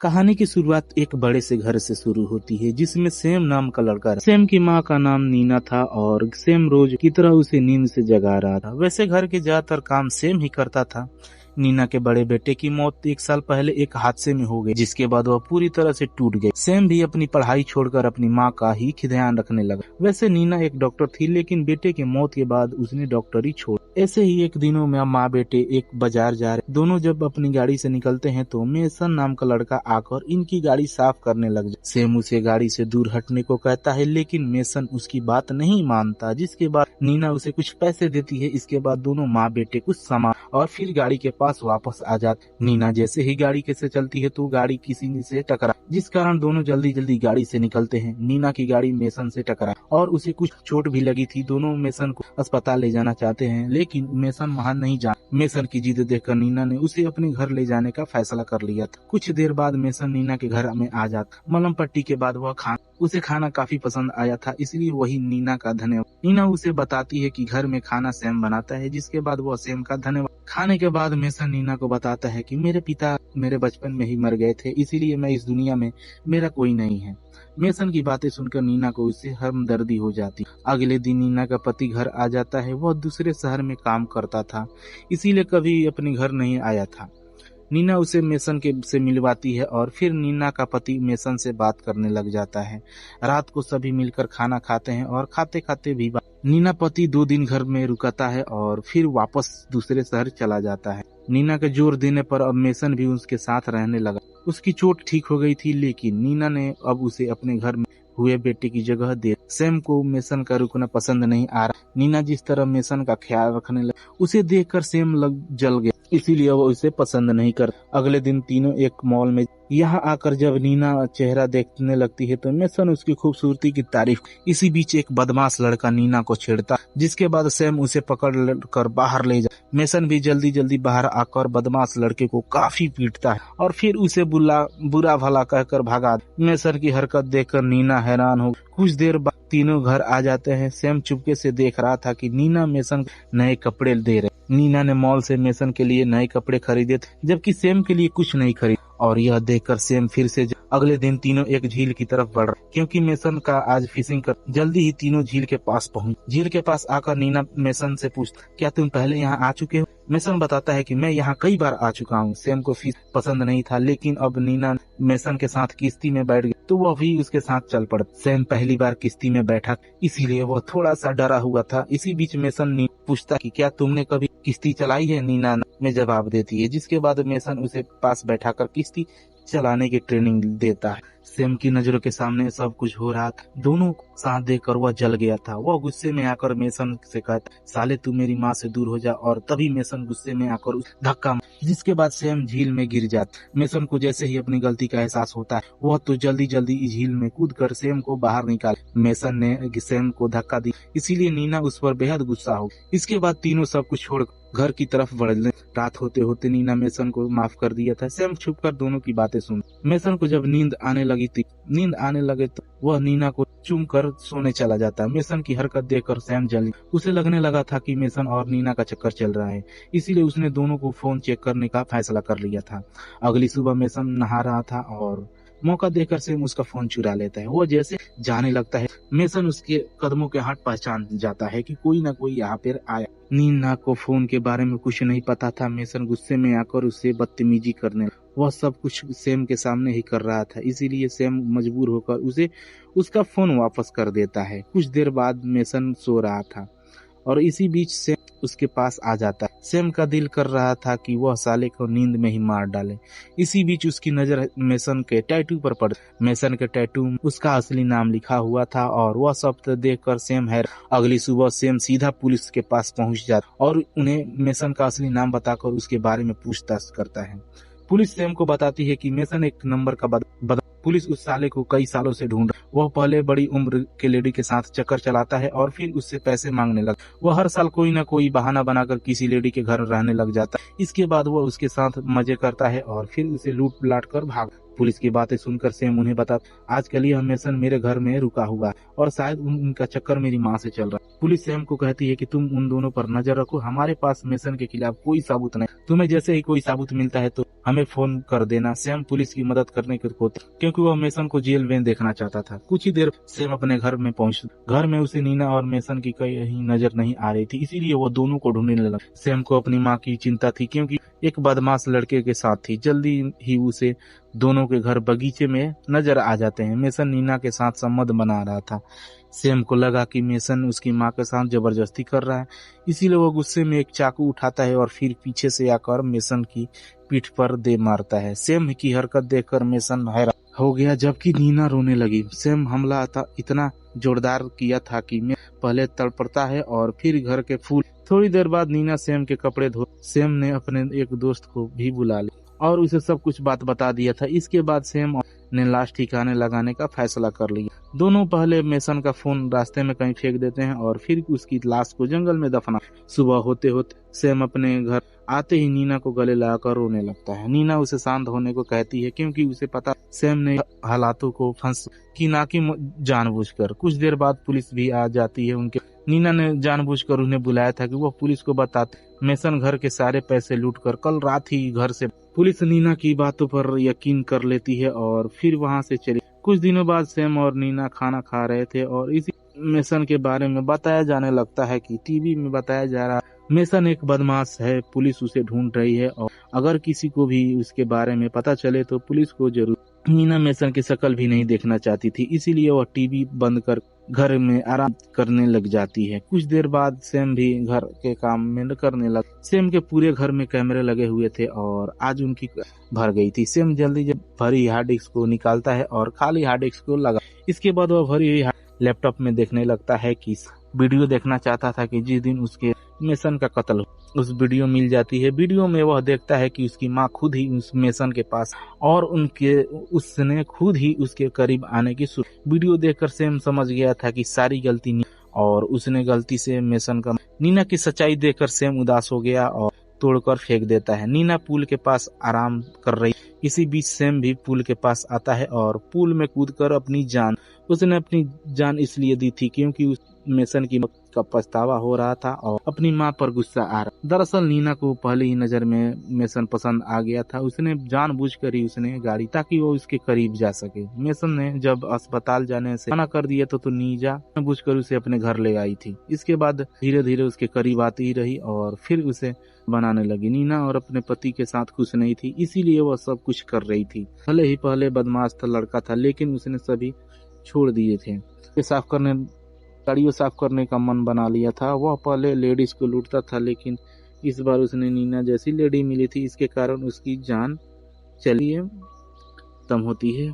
कहानी की शुरुआत एक बड़े से घर से शुरू होती है जिसमें सैम नाम का लड़का रहा। सैम की माँ का नाम नीना था और सैम रोज की तरह उसे नींद से जगा रहा था। वैसे घर के ज्यादातर काम सैम ही करता था। नीना के बड़े बेटे की मौत 1 साल पहले एक हादसे में हो गई, जिसके बाद वह पूरी तरह से टूट गई। सैम भी अपनी पढ़ाई छोड़कर अपनी माँ का ही ध्यान रखने लगा। वैसे नीना एक डॉक्टर थी, लेकिन बेटे की मौत के बाद उसने डॉक्टरी छोड़। ऐसे ही एक दिनों में माँ बेटे एक बाजार जा रहे। दोनों जब अपनी गाड़ी से निकलते हैं तो मेसन नाम का लड़का आकर इनकी गाड़ी साफ करने लग जाता। सैम उसे गाड़ी से दूर हटने को कहता है, लेकिन मेसन उसकी बात नहीं मानता, जिसके बाद नीना उसे कुछ पैसे देती है। इसके बाद दोनों माँ बेटे कुछ सामान और फिर गाड़ी के पास वापस आ जाते। नीना जैसे ही गाड़ी कैसे चलती है तो गाड़ी किसी से टकरा, जिस कारण दोनों जल्दी जल्दी गाड़ी से निकलते हैं। नीना की गाड़ी मेसन से टकरा और उसे कुछ चोट भी लगी थी। दोनों मेसन को अस्पताल ले जाना चाहते हैं, लेकिन मेसन वहां नहीं जा। मेसन की जिद देखकर नीना ने उसे अपने घर ले जाने का फैसला कर लिया था। कुछ देर बाद मेसन नीना के घर में आ जाता। मलहम पट्टी के बाद उसे खाना काफी पसंद आया था, इसलिए वही नीना का धन्यवाद। नीना उसे बताती है कि घर में खाना सैम बनाता है, जिसके बाद वह सैम का धन्यवाद। खाने के बाद मेसन नीना को बताता है कि मेरे पिता मेरे बचपन में ही मर गए थे, इसीलिए मैं इस दुनिया में मेरा कोई नहीं है। मेसन की बातें सुनकर नीना को उससे हमदर्दी हो जाती। अगले दिन नीना का पति घर आ जाता है। वह दूसरे शहर में काम करता था, इसीलिए कभी अपने घर नहीं आया था। नीना उसे मेसन से मिलवाती है और फिर नीना का पति मेसन से बात करने लग जाता है। रात को सभी मिलकर खाना खाते हैं और खाते खाते भी नीना पति 2 दिन घर में रुकता है और फिर वापस दूसरे शहर चला जाता है। नीना के जोर देने पर अब मेसन भी उसके साथ रहने लगा। उसकी चोट ठीक हो गई थी, लेकिन नीना ने अब उसे अपने घर में हुए बेटे की जगह दे। सैम को मेसन का रुकना पसंद नहीं आ रहा। नीना जिस तरह मेसन का ख्याल रखने लगी, उसे देखकर सैम जल गया, इसीलिए वो उसे पसंद नहीं कर। अगले दिन तीनों एक मॉल में। यहाँ आकर जब नीना चेहरा देखने लगती है तो मेसन उसकी खूबसूरती की तारीफ। इसी बीच एक बदमाश लड़का नीना को छेड़ता, जिसके बाद सैम उसे पकड़ कर बाहर ले जा। मेसन भी जल्दी जल्दी बाहर आकर बदमाश लड़के को काफी पीटता है और फिर उसे बुरा भला कहकर भगा। मेसन की हरकत देखकर नीना हैरान हो। कुछ देर बाद तीनों घर आ जाते हैं। सैम चुपके से देख रहा था कि नीना मेसन नए कपड़े दे रहे। नीना ने मॉल से मेसन के लिए नए कपड़े खरीदे, जबकि सैम के लिए कुछ नहीं खरीद। और यह देखकर सैम फिर से अगले दिन तीनों एक झील की तरफ बढ़ रहे, क्योंकि मेसन का आज फिशिंग कर। जल्दी ही तीनों झील के पास पहुंच। झील के पास आकर नीना मेसन से पूछता, क्या तुम पहले यहाँ आ चुके हो? मेसन बताता है कि मैं यहाँ कई बार आ चुका हूँ। सैम को फिश पसंद नहीं था, लेकिन अब नीना मेसन के साथ किश्ती में बैठ गई तो वह भी उसके साथ चल पड़ा। सैम पहली बार किश्ती में बैठा, इसीलिए वह थोड़ा सा डरा हुआ था। इसी बीच मेसन पूछता कि क्या तुमने कभी किश्ती चलाई है? नीना में जवाब देती है, जिसके बाद मेसन उसे पास बैठाकर किश्ती चलाने की ट्रेनिंग देता है। सैम की नजरों के सामने सब कुछ हो रहा था। दोनों साथ देखकर वह जल गया था। वह गुस्से में आकर मेसन से कहता, साले तू मेरी माँ से दूर हो जा। और तभी मेसन गुस्से में आकर उस धक्का, जिसके बाद सैम झील में गिर जाता। मेसन को जैसे ही अपनी गलती का एहसास होता है, वह तो जल्दी जल्दी झील में कूदकर सैम को बाहर निकाल। मेसन ने सैम को धक्का दी, इसीलिए नीना उस पर बेहद गुस्सा हो। इसके बाद तीनों सब कुछ छोड़ घर की तरफ बढ़ने। रात होते होते नीना मेसन को माफ कर दिया था। सैम छुपकर दोनों की बातें सुन। मेसन को जब नींद आने लगे तो वह नीना को चूम कर सोने चला जाता। मेसन की हरकत देखकर सैम जल्दी, उसे लगने लगा था कि मेसन और नीना का चक्कर चल रहा है, इसीलिए उसने दोनों को फोन चेक करने का फैसला कर लिया था। अगली सुबह मेसन नहा रहा था और मौका देकर सैम उसका फोन चुरा लेता है। वो जैसे जाने लगता है, मेसन उसके कदमों के हाथ पहचान जाता है कि कोई ना कोई यहाँ पर आया। नीना को फोन के बारे में कुछ नहीं पता था। मेसन गुस्से में आकर उससे बदतमीजी करने, वह सब कुछ सैम के सामने ही कर रहा था, इसीलिए सैम मजबूर होकर उसे उसका फोन वापस कर देता है। कुछ देर बाद मेसन सो रहा था और इसी बीच सैम उसके पास आ जाता है। सैम का दिल कर रहा था कि वह साले को नींद में ही मार डाले। इसी बीच उसकी नजर मेसन के टैटू पर पड़। मेसन के टैटू में उसका असली नाम लिखा हुआ था और वह सब देखकर सैम है। अगली सुबह सैम सीधा पुलिस के पास पहुंच जाता और उन्हें मेसन का असली नाम बताकर उसके बारे में पूछताछ करता है। पुलिस सैम को बताती है कि मेसन एक नंबर का पुलिस उस साले को कई सालों से ढूंढ रहा। वह पहले बड़ी उम्र के लेडी के साथ चक्कर चलाता है और फिर उससे पैसे मांगने लगा। वह हर साल कोई न कोई बहाना बनाकर किसी लेडी के घर रहने लग जाता है। इसके बाद वह उसके साथ मजे करता है और फिर उसे लूट लाट कर भाग। पुलिस की बातें सुनकर सैम उन्हें बता, आजकल यह मेसन मेरे घर में रुका हुआ है और शायद उनका चक्कर मेरी माँ से चल रहा है। पुलिस सैम को कहती है कि तुम उन दोनों पर नजर रखो, हमारे पास मेसन के खिलाफ कोई सबूत नहीं, तुम्हें जैसे ही कोई सबूत मिलता है तो हमें फोन कर देना। सैम पुलिस की मदद करने को होता क्योंकि वह मेसन को जेल में देखना चाहता था। कुछ ही देर सैम अपने घर में पहुंच, घर में उसे नीना और मेसन की कहीं नजर नहीं आ रही थी, इसीलिए वो दोनों को ढूंढने लगा। सैम को अपनी माँ की चिंता थी क्योंकि एक बदमाश लड़के के साथ थी। जल्दी ही उसे दोनों के घर बगीचे में नजर आ जाते हैं। मेसन नीना के साथ संबंध बना रहा था। सैम को लगा कि मेसन उसकी माँ के साथ जबरदस्ती कर रहा है, इसीलिए वो गुस्से में एक चाकू उठाता है और फिर पीछे से आकर मेसन की पीठ पर दे मारता है। सैम की हरकत देखकर मेसन हैरान हो गया, जबकि नीना रोने लगी। सैम हमला इतना जोरदार किया था कि मैं पहले तड़पता है और फिर घर के फूल। थोड़ी देर बाद नीना सैम के कपड़े धो, सैम ने अपने एक दोस्त को भी बुला लिया और उसे सब कुछ बात बता दिया था। इसके बाद सैम ने लाश ठिकाने लगाने का फैसला कर लिया। दोनों पहले मेसन का फोन रास्ते में कहीं फेंक देते हैं और फिर उसकी लाश को जंगल में दफना। सुबह होते होते सैम अपने घर आते ही नीना को गले लगाकर रोने लगता है। नीना उसे शांत होने को कहती है क्योंकि उसे पता सैम ने हालातों को फंस की ना कि जानबूझकर। कुछ देर बाद पुलिस भी आ जाती है उनके। नीना ने जानबूझकर उन्हें बुलाया था कि वह पुलिस को बताते। मेसन घर के सारे पैसे लूटकर कल रात ही घर से। पुलिस नीना की बातों पर यकीन कर लेती है और फिर वहां से चली। कुछ दिनों बाद सैम और नीना खाना खा रहे थे और इसी मेसन के बारे में बताया जाने लगता है कि टीवी में बताया जा रहा है मेसन एक बदमाश है, पुलिस उसे ढूंढ रही है और अगर किसी को भी उसके बारे में पता चले तो पुलिस को जरूर। नीना मेसन की शक्ल भी नहीं देखना चाहती थी, इसीलिए वह टीवी बंद कर घर में आराम करने लग जाती है। कुछ देर बाद सैम भी घर के काम में करने लगा। सैम के पूरे घर में कैमरे लगे हुए थे और आज उनकी भर गई थी। सैम जल्दी जब भरी हार्ड डिस्क को निकालता है और खाली हार्ड डिस्क को लगा। इसके बाद वह भरी हुई लैपटॉप में देखने लगता है कि वीडियो देखना चाहता था कि जिस दिन उसके मेसन का कत्ल हो। उस वीडियो मिल जाती है। वीडियो में वह देखता है कि उसकी माँ खुद ही उस मेसन के पास और उसने खुद ही उसके करीब आने की वीडियो देखकर सैम समझ गया था कि सारी गलती और उसने गलती से मेसन का। नीना की सच्चाई देखकर सैम उदास हो गया और तोड़कर फेंक देता है। नीना पुल के पास आराम कर रही। इसी बीच सैम भी पुल के पास आता है और पुल में कूदकर उसने अपनी जान इसलिए दी थी क्योंकि उस मेसन की मौत का पछतावा हो रहा था और अपनी माँ पर गुस्सा आ रहा। दरअसल नीना को पहले ही नजर में मेसन पसंद आ गया था। उसने जानबूझकर ही उसने गाड़ी ताकि वो उसके करीब जा सके। मेसन ने जब अस्पताल जाने से मना कर दिया तो नीना जानबूझकर उसे अपने घर ले आई थी। इसके बाद धीरे धीरे उसके करीब आती ही रही और फिर उसे बनाने लगी। नीना और अपने पति के साथ खुश नहीं थी, इसीलिए वह सब कुछ कर रही थी। भले ही पहले बदमाश था लड़का था, लेकिन उसने सभी छोड़ दिए थे। गाड़ियों साफ करने का मन बना लिया था। वह पहले लेडीज को लूटता था, लेकिन इस बार उसने नीना जैसी लेडी मिली थी, इसके कारण उसकी जान चलिए खत्म होती है।